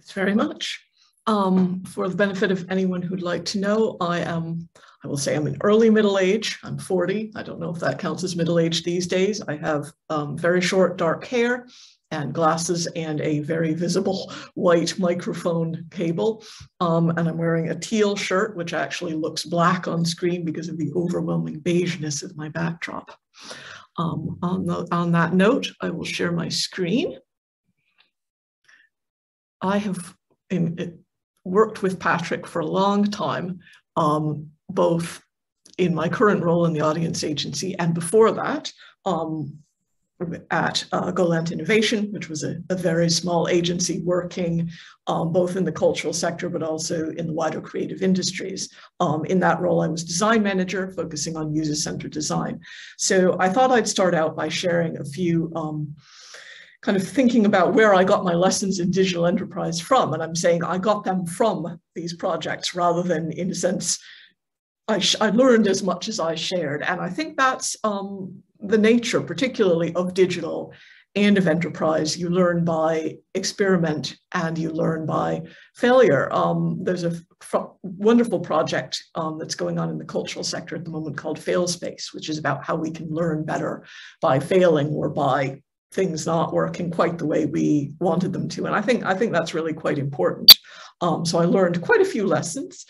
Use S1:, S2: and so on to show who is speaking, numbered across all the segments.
S1: Thanks very much. For the benefit of anyone who'd like to know, I will say I'm in early middle age. I'm 40. I don't know if that counts as middle age these days. I have very short dark hair and glasses and a very visible white microphone cable. And I'm wearing a teal shirt, which actually looks black on screen because of the overwhelming beigeness of my backdrop. On that note, I will share my screen. I have worked with Patrick for a long time, both in my current role in the audience agency and before that at Golant Innovation, which was a very small agency working both in the cultural sector, but also in the wider creative industries. In that role, I was design manager, focusing on user-centered design. So I thought I'd start out by sharing a few kind of thinking about where I got my lessons in digital enterprise from. And I'm saying I got them from these projects rather than, in a sense, I learned as much as I shared. And I think that's the nature, particularly of digital and of enterprise. You learn by experiment and you learn by failure. There's a wonderful project that's going on in the cultural sector at the moment called Fail Space, which is about how we can learn better by failing or by things not working quite the way we wanted them to. And I think that's really quite important. So I learned quite a few lessons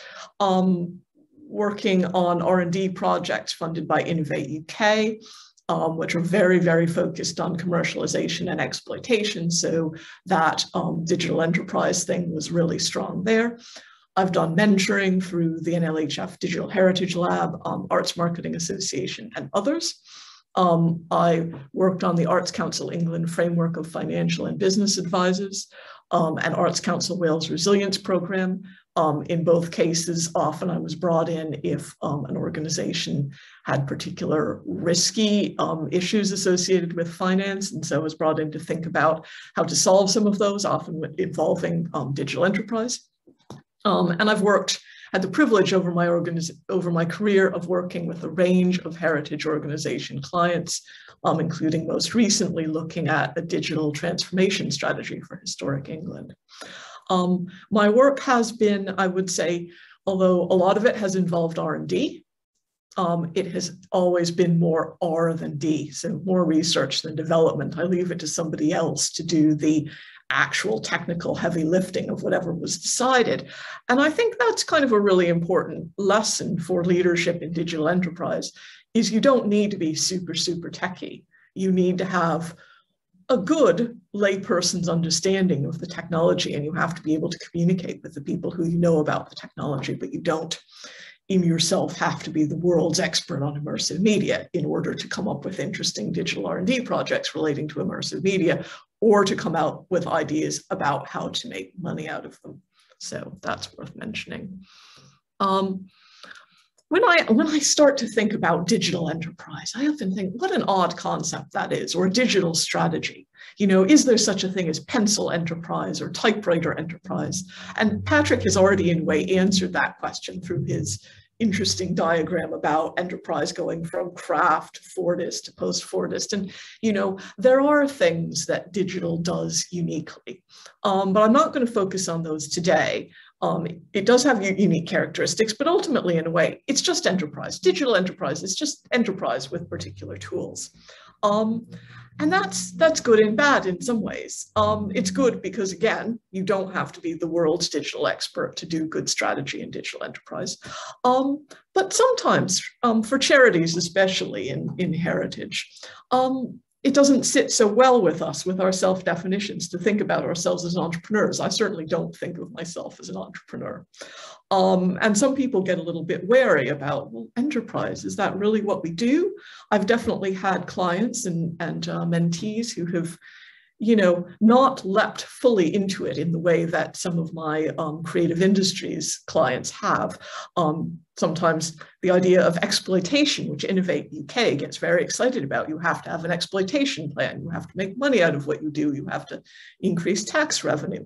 S1: working on R&D projects funded by Innovate UK, which are very, very focused on commercialization and exploitation. So that digital enterprise thing was really strong there. I've done mentoring through the NLHF Digital Heritage Lab, Arts Marketing Association, and others. I worked on the Arts Council England framework of financial and business advisors and Arts Council Wales Resilience Programme. In both cases, often I was brought in if an organization had particular risky issues associated with finance. And so I was brought in to think about how to solve some of those, often involving digital enterprise. And I've had the privilege over my career of working with a range of heritage organization clients, including most recently looking at a digital transformation strategy for historic England. My work has been, I would say, although a lot of it has involved R&D, it has always been more R than D, so more research than development. I leave it to somebody else to do the actual technical heavy lifting of whatever was decided. And I think that's kind of a really important lesson for leadership in digital enterprise, is you don't need to be super, super techie. You need to have a good layperson's understanding of the technology, and you have to be able to communicate with the people who you know about the technology, but you don't in yourself have to be the world's expert on immersive media in order to come up with interesting digital R&D projects relating to immersive media, or to come out with ideas about how to make money out of them. So that's worth mentioning. When I start to think about digital enterprise, I often think, what an odd concept that is, or digital strategy. You know, is there such a thing as pencil enterprise or typewriter enterprise? And Patrick has already in a way answered that question through his interesting diagram about enterprise going from craft, Fordist to post-Fordist. And, you know, there are things that digital does uniquely, but I'm not going to focus on those today. It does have unique characteristics, but ultimately, in a way, it's just enterprise. Digital enterprise is just enterprise with particular tools. And that's good and bad in some ways. It's good because, again, you don't have to be the world's digital expert to do good strategy in digital enterprise. But sometimes, for charities, especially in heritage, it doesn't sit so well with us, with our self-definitions, to think about ourselves as entrepreneurs. I certainly don't think of myself as an entrepreneur. And some people get a little bit wary about, well, enterprise, is that really what we do? I've definitely had clients and mentees who have, you know, not leapt fully into it in the way that some of my creative industries clients have. Sometimes the idea of exploitation, which Innovate UK gets very excited about. You have to have an exploitation plan. You have to make money out of what you do. You have to increase tax revenue.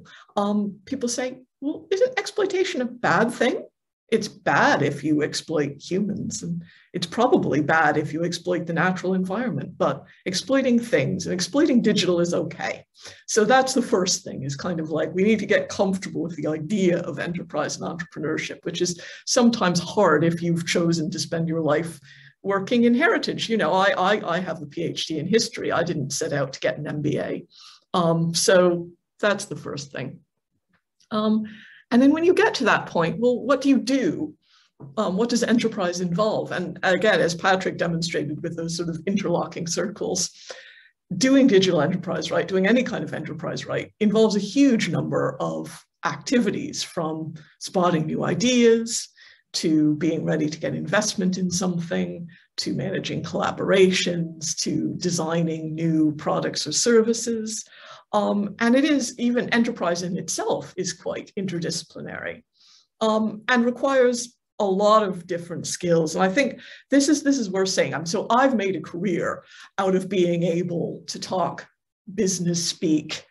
S1: People say, well, isn't exploitation a bad thing? It's bad if you exploit humans, and it's probably bad if you exploit the natural environment, but exploiting things and exploiting digital is okay. So that's the first thing, is kind of like, we need to get comfortable with the idea of enterprise and entrepreneurship, which is sometimes hard if you've chosen to spend your life working in heritage. You know, I have a PhD in history. I didn't set out to get an MBA. So that's the first thing. And then when you get to that point, well, what do you do? What does enterprise involve? And again, as Patrick demonstrated with those sort of interlocking circles, doing digital enterprise right, doing any kind of enterprise right, involves a huge number of activities, from spotting new ideas, to being ready to get investment in something, to managing collaborations, to designing new products or services. And it is, even enterprise in itself is quite interdisciplinary, and requires a lot of different skills. And I think this is worth saying. So I've made a career out of being able to talk business speak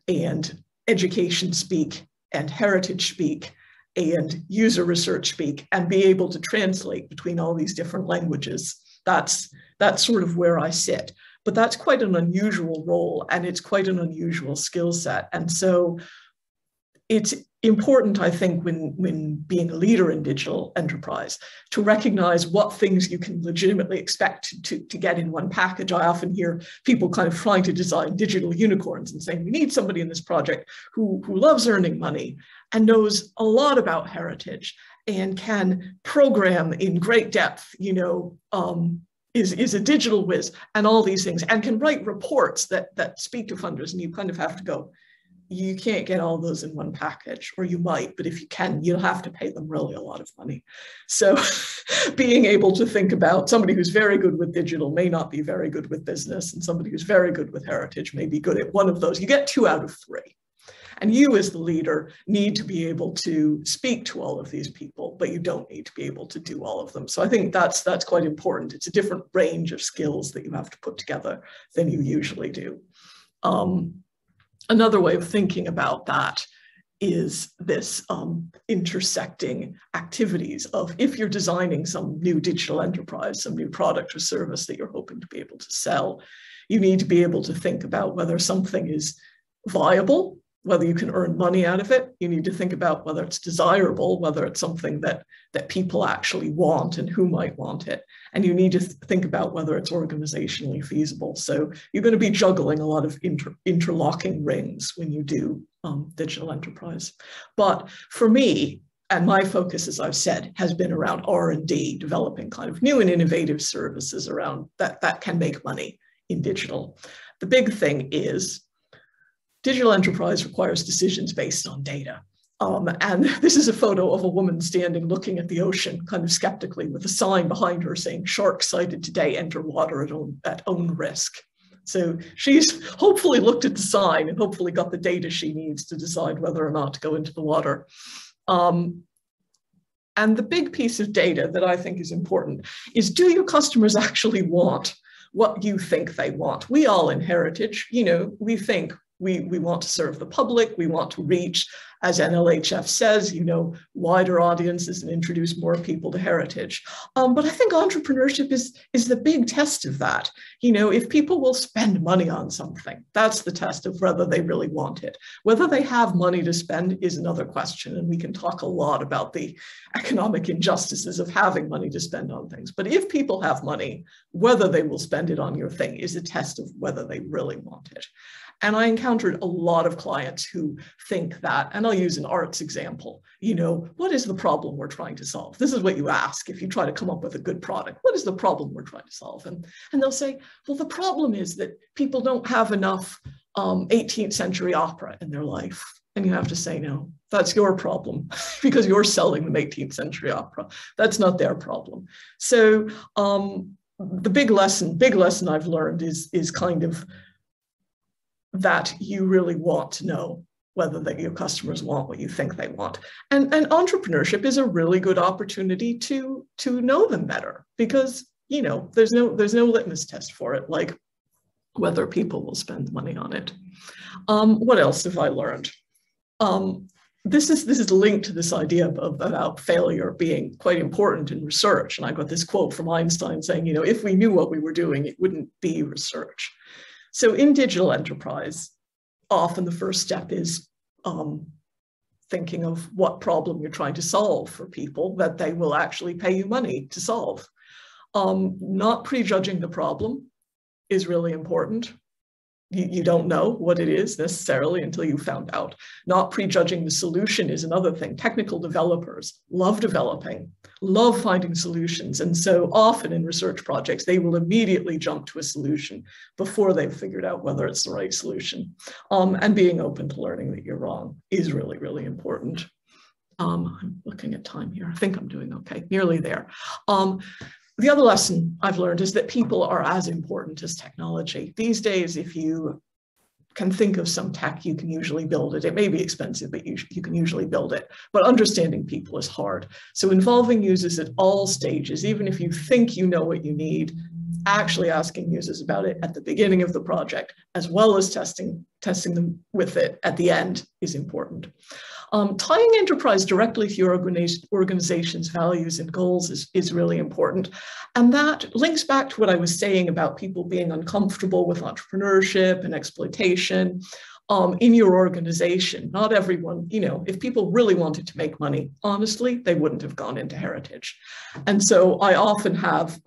S1: and education speak and heritage speak and user research speak, and be able to translate between all these different languages. That's sort of where I sit. But that's quite an unusual role, and it's quite an unusual skill set. And so it's important, I think, when being a leader in digital enterprise, to recognize what things you can legitimately expect to get in one package. I often hear people kind of trying to design digital unicorns and saying, we need somebody in this project who loves earning money and knows a lot about heritage and can program in great depth, you know, is a digital whiz and all these things, and can write reports that speak to funders. And you kind of have to go, you can't get all those in one package, or you might, but if you can, you'll have to pay them really a lot of money. So being able to think about somebody who's very good with digital may not be very good with business, and somebody who's very good with heritage may be good at one of those. You get 2 out of 3. And you as the leader need to be able to speak to all of these people, but you don't need to be able to do all of them. So I think that's quite important. It's a different range of skills that you have to put together than you usually do. Another way of thinking about that is this intersecting activities of, if you're designing some new digital enterprise, some new product or service that you're hoping to be able to sell, you need to be able to think about whether something is viable, whether you can earn money out of it. You need to think about whether it's desirable, whether it's something that people actually want and who might want it. And you need to think about whether it's organizationally feasible. So you're going to be juggling a lot of interlocking rings when you do digital enterprise. But for me, and my focus, as I've said, has been around R&D, developing kind of new and innovative services around that can make money in digital. The big thing is, digital enterprise requires decisions based on data. And this is a photo of a woman standing looking at the ocean kind of skeptically, with a sign behind her saying, "Shark sighted today, enter water at own risk." So she's hopefully looked at the sign and hopefully got the data she needs to decide whether or not to go into the water. And the big piece of data that I think is important is, do your customers actually want what you think they want? We all in heritage, you know, we think we want to serve the public, we want to reach, as NLHF says, you know, wider audiences and introduce more people to heritage. But I think entrepreneurship is the big test of that. You know, if people will spend money on something, that's the test of whether they really want it. Whether they have money to spend is another question, and we can talk a lot about the economic injustices of having money to spend on things. But if people have money, whether they will spend it on your thing is a test of whether they really want it. And I encountered a lot of clients who think that, and I'll use an arts example, you know, what is the problem we're trying to solve? This is what you ask if you try to come up with a good product. What is the problem we're trying to solve? And they'll say, well, the problem is that people don't have enough 18th century opera in their life. And you have to say, no, that's your problem because you're selling them 18th century opera. That's not their problem. So the big lesson I've learned is kind of that you really want to know whether your customers want what you think they want. And entrepreneurship is a really good opportunity to know them better, because, you know, there's no litmus test for it, like whether people will spend money on it. What else have I learned? this is linked to this idea about failure being quite important in research. And I got this quote from Einstein saying, you know, if we knew what we were doing, it wouldn't be research. So in digital enterprise, often the first step is thinking of what problem you're trying to solve for people that they will actually pay you money to solve. Not prejudging the problem is really important. You don't know what it is necessarily until you found out. Not prejudging the solution is another thing. Technical developers love developing, love finding solutions. And so often in research projects, they will immediately jump to a solution before they've figured out whether it's the right solution. And being open to learning that you're wrong is really, really important. I'm looking at time here. I think I'm doing okay, nearly there. The other lesson I've learned is that people are as important as technology. These days, if you can think of some tech, you can usually build it. It may be expensive, but you can usually build it. But understanding people is hard. So involving users at all stages, even if you think you know what you need, actually asking users about it at the beginning of the project, as well as testing them with it at the end, is important. Tying enterprise directly to your organization's values and goals is really important. And that links back to what I was saying about people being uncomfortable with entrepreneurship and exploitation in your organization. Not everyone, you know, if people really wanted to make money, honestly, they wouldn't have gone into heritage. And so I often have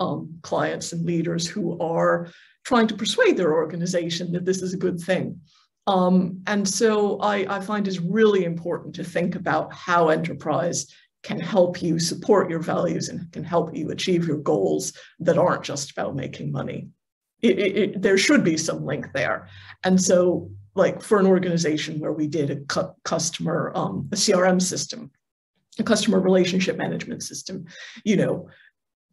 S1: clients and leaders who are trying to persuade their organization that this is a good thing. And so I find it's really important to think about how enterprise can help you support your values and can help you achieve your goals that aren't just about making money. There should be some link there. And so, like for an organization where we did a customer, a CRM system, a customer relationship management system, you know,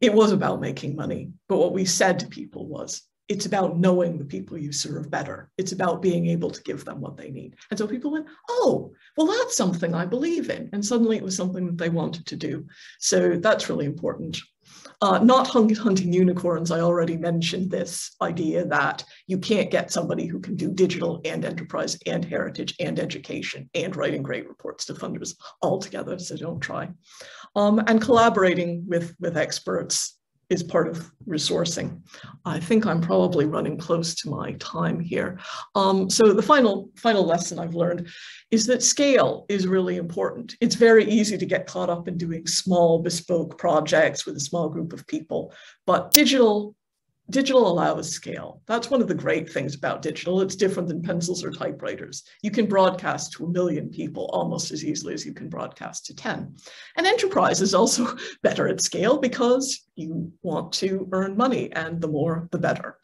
S1: it was about making money. But what we said to people was, it's about knowing the people you serve better. It's about being able to give them what they need. And so people went, oh, well, that's something I believe in. And suddenly it was something that they wanted to do. So that's really important. Not hunting unicorns. I already mentioned this idea that you can't get somebody who can do digital and enterprise and heritage and education and writing great reports to funders all together. So don't try. And collaborating with experts is part of resourcing. I think I'm probably running close to my time here. So the final lesson I've learned is that scale is really important. It's very easy to get caught up in doing small bespoke projects with a small group of people, but digital allows scale. That's one of the great things about digital. It's different than pencils or typewriters. You can broadcast to 1 million people almost as easily as you can broadcast to 10. And enterprise is also better at scale because you want to earn money, and the more, the better.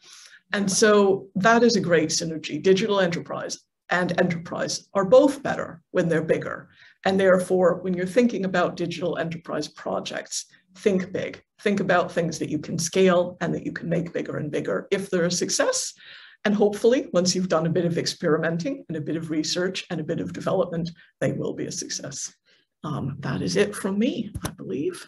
S1: And so that is a great synergy. Digital enterprise and enterprise are both better when they're bigger. And therefore, when you're thinking about digital enterprise projects, think big. Think about things that you can scale and that you can make bigger and bigger if they're a success. And hopefully, once you've done a bit of experimenting and a bit of research and a bit of development, they will be a success. That is it from me, I believe.